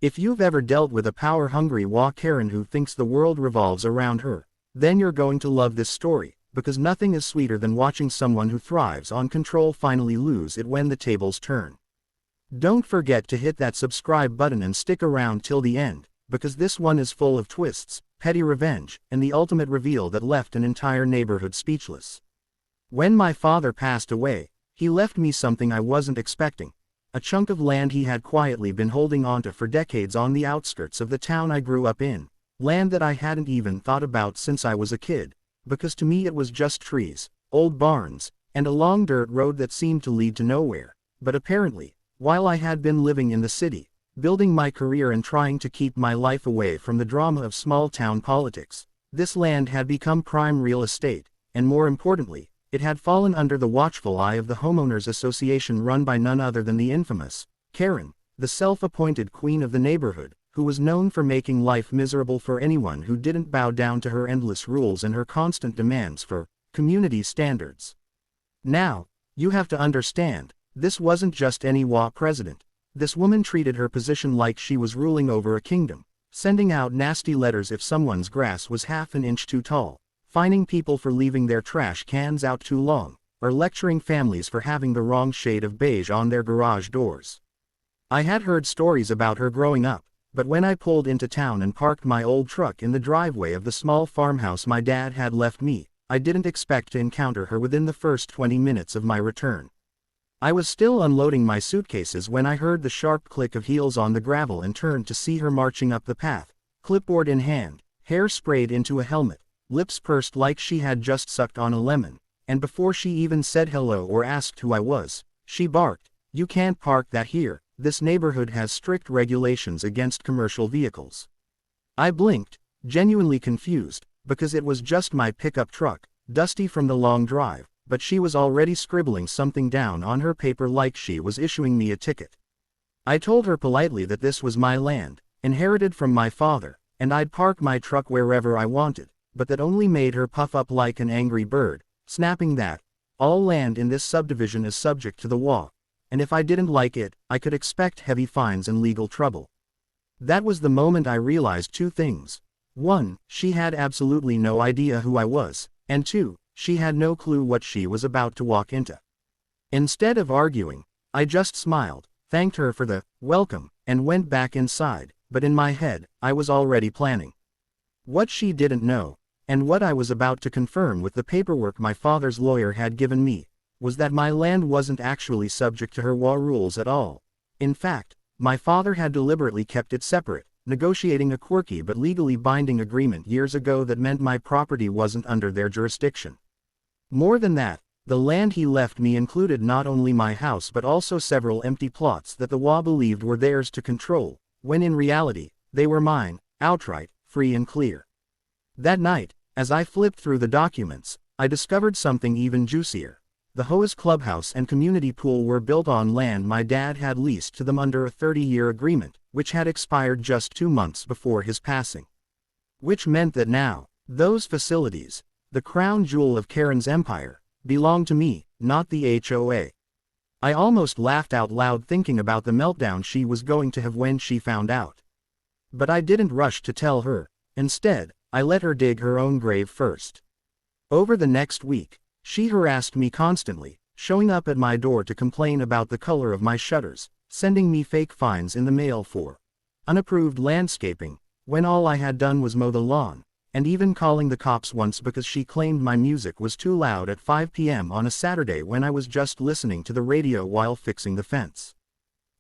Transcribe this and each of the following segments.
If you've ever dealt with a power-hungry HOA Karen who thinks the world revolves around her, then you're going to love this story, because nothing is sweeter than watching someone who thrives on control finally lose it when the tables turn. Don't forget to hit that subscribe button and stick around till the end, because this one is full of twists, petty revenge, and the ultimate reveal that left an entire neighborhood speechless. When my father passed away, he left me something I wasn't expecting. A chunk of land he had quietly been holding onto for decades on the outskirts of the town I grew up in, land that I hadn't even thought about since I was a kid, because to me it was just trees, old barns, and a long dirt road that seemed to lead to nowhere. But apparently, while I had been living in the city, building my career and trying to keep my life away from the drama of small-town politics, this land had become prime real estate, and more importantly, it had fallen under the watchful eye of the homeowners association run by none other than the infamous Karen, the self-appointed queen of the neighborhood, who was known for making life miserable for anyone who didn't bow down to her endless rules and her constant demands for community standards. Now, you have to understand, this wasn't just any HOA president. This woman treated her position like she was ruling over a kingdom, sending out nasty letters if someone's grass was half an inch too tall, fining people for leaving their trash cans out too long, or lecturing families for having the wrong shade of beige on their garage doors. I had heard stories about her growing up, but when I pulled into town and parked my old truck in the driveway of the small farmhouse my dad had left me, I didn't expect to encounter her within the first 20 minutes of my return. I was still unloading my suitcases when I heard the sharp click of heels on the gravel and turned to see her marching up the path, clipboard in hand, hair sprayed into a helmet, lips pursed like she had just sucked on a lemon, and before she even said hello or asked who I was, she barked, "You can't park that here, this neighborhood has strict regulations against commercial vehicles." I blinked, genuinely confused, because it was just my pickup truck, dusty from the long drive, but she was already scribbling something down on her paper like she was issuing me a ticket. I told her politely that this was my land, inherited from my father, and I'd park my truck wherever I wanted, but that only made her puff up like an angry bird, snapping that all land in this subdivision is subject to the HOA, and if I didn't like it, I could expect heavy fines and legal trouble. That was the moment I realized two things. 1, she had absolutely no idea who I was, and 2, she had no clue what she was about to walk into. Instead of arguing, I just smiled, thanked her for the welcome, and went back inside, but in my head, I was already planning what she didn't know, and what I was about to confirm with the paperwork my father's lawyer had given me, was that my land wasn't actually subject to her HOA rules at all. In fact, my father had deliberately kept it separate, negotiating a quirky but legally binding agreement years ago that meant my property wasn't under their jurisdiction. More than that, the land he left me included not only my house but also several empty plots that the HOA believed were theirs to control, when in reality, they were mine, outright, free and clear. That night, as I flipped through the documents, I discovered something even juicier. The HOA's clubhouse and community pool were built on land my dad had leased to them under a 30-year agreement, which had expired just 2 months before his passing. Which meant that now, those facilities, the crown jewel of Karen's empire, belonged to me, not the HOA. I almost laughed out loud thinking about the meltdown she was going to have when she found out. But I didn't rush to tell her. Instead, I let her dig her own grave first. Over the next week, she harassed me constantly, showing up at my door to complain about the color of my shutters, sending me fake fines in the mail for unapproved landscaping, when all I had done was mow the lawn, and even calling the cops once because she claimed my music was too loud at 5 p.m. on a Saturday when I was just listening to the radio while fixing the fence.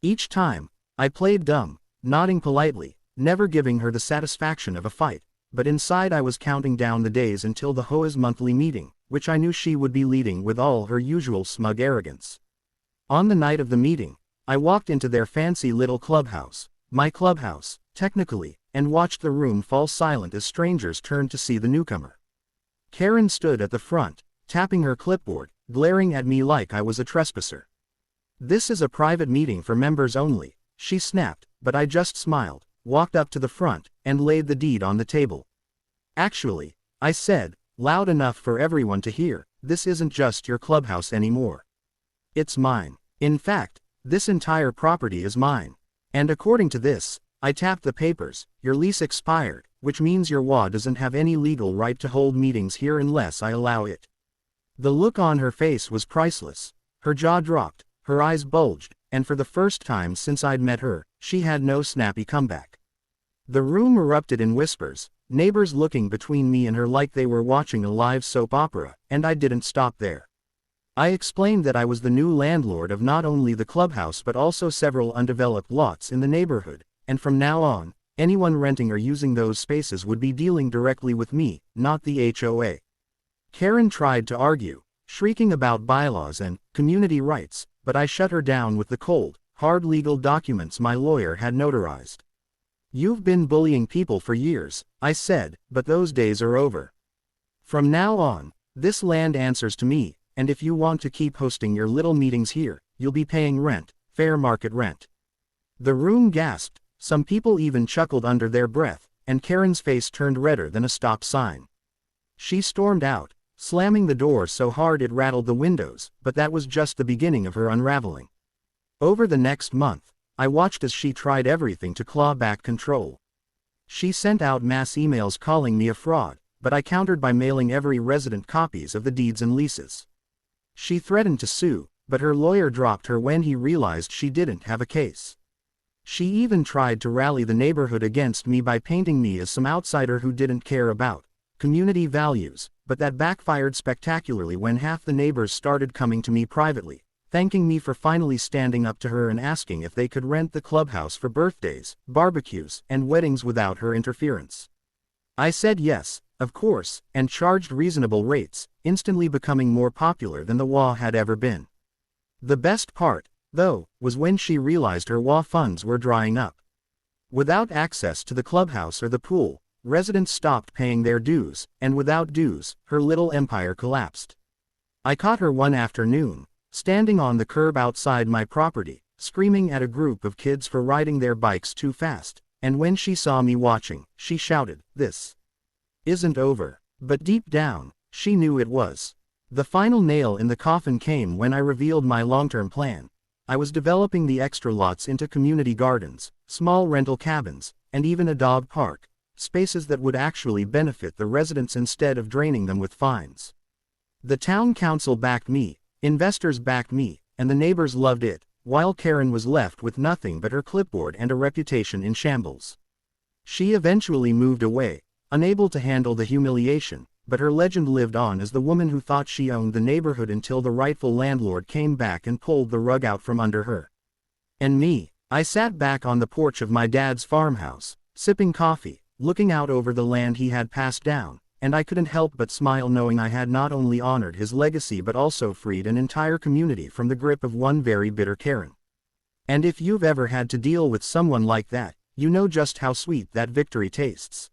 Each time, I played dumb, nodding politely, never giving her the satisfaction of a fight, but inside I was counting down the days until the HOA's monthly meeting, which I knew she would be leading with all her usual smug arrogance. On the night of the meeting, I walked into their fancy little clubhouse, my clubhouse, technically, and watched the room fall silent as strangers turned to see the newcomer. Karen stood at the front, tapping her clipboard, glaring at me like I was a trespasser. "This is a private meeting for members only," she snapped, but I just smiled, walked up to the front, and laid the deed on the table. "Actually," I said, loud enough for everyone to hear, "this isn't just your clubhouse anymore. It's mine. In fact, this entire property is mine. And according to this, I tapped the papers. Your lease expired, which means your HOA doesn't have any legal right to hold meetings here unless I allow it. The look on her face was priceless. Her jaw dropped, her eyes bulged, and for the first time since I'd met her, she had no snappy comeback. The room erupted in whispers, neighbors looking between me and her like they were watching a live soap opera, and I didn't stop there. I explained that I was the new landlord of not only the clubhouse but also several undeveloped lots in the neighborhood, and from now on, anyone renting or using those spaces would be dealing directly with me, not the HOA. Karen tried to argue, shrieking about bylaws and community rights, but I shut her down with the cold, hard legal documents my lawyer had notarized. You've been bullying people for years, I said, but those days are over. From now on, this land answers to me, and if you want to keep hosting your little meetings here, you'll be paying rent, fair market rent. The room gasped, some people even chuckled under their breath, and Karen's face turned redder than a stop sign. She stormed out, slamming the door so hard it rattled the windows, but that was just the beginning of her unraveling. Over the next month, I watched as she tried everything to claw back control. She sent out mass emails calling me a fraud, but I countered by mailing every resident copies of the deeds and leases. She threatened to sue, but her lawyer dropped her when he realized she didn't have a case. She even tried to rally the neighborhood against me by painting me as some outsider who didn't care about community values, but that backfired spectacularly when half the neighbors started coming to me privately, thanking me for finally standing up to her and asking if they could rent the clubhouse for birthdays, barbecues, and weddings without her interference. I said yes, of course, and charged reasonable rates, instantly becoming more popular than the HOA had ever been. The best part, though, was when she realized her HOA funds were drying up. Without access to the clubhouse or the pool, residents stopped paying their dues, and without dues, her little empire collapsed. I caught her one afternoon, standing on the curb outside my property, screaming at a group of kids for riding their bikes too fast, and when she saw me watching, she shouted, "This isn't over." But deep down, she knew it was. The final nail in the coffin came when I revealed my long-term plan. I was developing the extra lots into community gardens, small rental cabins, and even a dog park, spaces that would actually benefit the residents instead of draining them with fines. The town council backed me, investors backed me, and the neighbors loved it, while Karen was left with nothing but her clipboard and a reputation in shambles. She eventually moved away, unable to handle the humiliation, but her legend lived on as the woman who thought she owned the neighborhood until the rightful landlord came back and pulled the rug out from under her. And me, I sat back on the porch of my dad's farmhouse, sipping coffee, looking out over the land he had passed down, and I couldn't help but smile knowing I had not only honored his legacy but also freed an entire community from the grip of one very bitter Karen. And if you've ever had to deal with someone like that, you know just how sweet that victory tastes.